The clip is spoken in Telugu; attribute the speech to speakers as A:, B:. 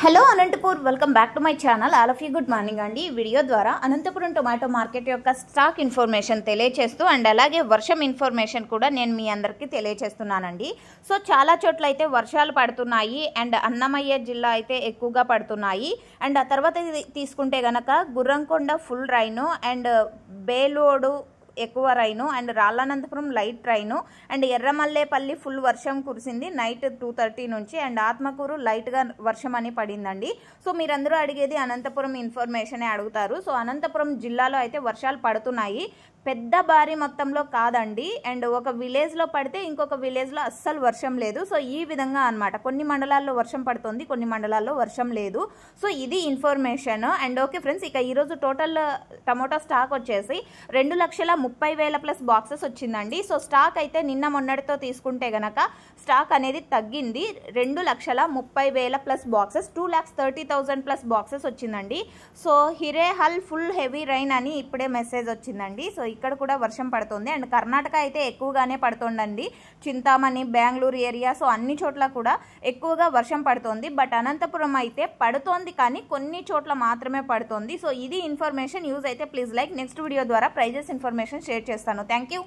A: Hello Anantapur, welcome back to my channel. All of you good morning అండి. ఈ వీడియో ద్వారా అనంతపురం టొమాటో మార్కెట్ యొక్క స్టాక్ ఇన్ఫర్మేషన్ తెలియచేస్తూ అండ్ అలాగే వర్షం ఇన్ఫర్మేషన్ కూడా నేను మీ అందరికీ తెలియచేస్తున్నానండి. సో చాలా చోట్ల అయితే వర్షాలు పడుతున్నాయి అండ్ అన్నమయ్య జిల్లా అయితే ఎక్కువగా పడుతున్నాయి. అండ్ ఆ తర్వాత తీసుకుంటే గనక గుర్రంకొండ ఫుల్ రైను అండ్ బేలోడు ఎక్కువ rain and Rallanantapuram light rain and Erramallepalli full వర్షం కురిసింది నైట్ 2:30 నుంచి అండ్ ఆత్మకూరు లైట్గా వర్షం అని పడిందండి. సో మీరందరూ అడిగేది అనంతపురం ఇన్ఫర్మేషనే అడుగుతారు. సో అనంతపురం జిల్లాలో అయితే వర్షాలు పడుతున్నాయి, పెద్ద భారీ మొత్తంలో కాదండి. అండ్ ఒక విలేజ్లో పడితే ఇంకొక విలేజ్లో అస్సలు వర్షం లేదు. సో ఈ విధంగా అనమాట, కొన్ని మండలాల్లో వర్షం పడుతుంది, కొన్ని మండలాల్లో వర్షం లేదు. సో ఇది ఇన్ఫర్మేషన్. అండ్ ఓకే ఫ్రెండ్స్, ఇక ఈరోజు టోటల్ టమోటా స్టాక్ వచ్చేసి 2,30,000 ప్లస్ బాక్సెస్ వచ్చిందండి. సో స్టాక్ అయితే నిన్న మొన్నటితో తీసుకుంటే గనక స్టాక్ అనేది తగ్గింది. 2,30,000 ప్లస్ బాక్సెస్, 2,30,000 ప్లస్ బాక్సెస్ వచ్చిందండి. So Hirehal full heavy rain అని ఇప్పుడే మెసేజ్ వచ్చిందండి. సో ఇక్కడ కూడా వర్షం పడుతుంది అండ్ కర్ణాటక అయితే ఎక్కువగానే పడుతుందండి. చింతామణి, బెంగళూరు ఏరియా, సో అన్ని చోట్ల కూడా ఎక్కువగా వర్షం పడుతుంది. బట్ అనంతపురం అయితే పడుతోంది, కానీ కొన్ని చోట్ల మాత్రమే పడుతుంది. సో ఇది ఇన్ఫర్మేషన్. యూజ్ అయితే ప్లీజ్ లైక్. నెక్స్ట్ వీడియో ద్వారా ప్రైజెస్ ఇన్ఫర్మేషన్ షేర్ చేస్తాను. Thank you.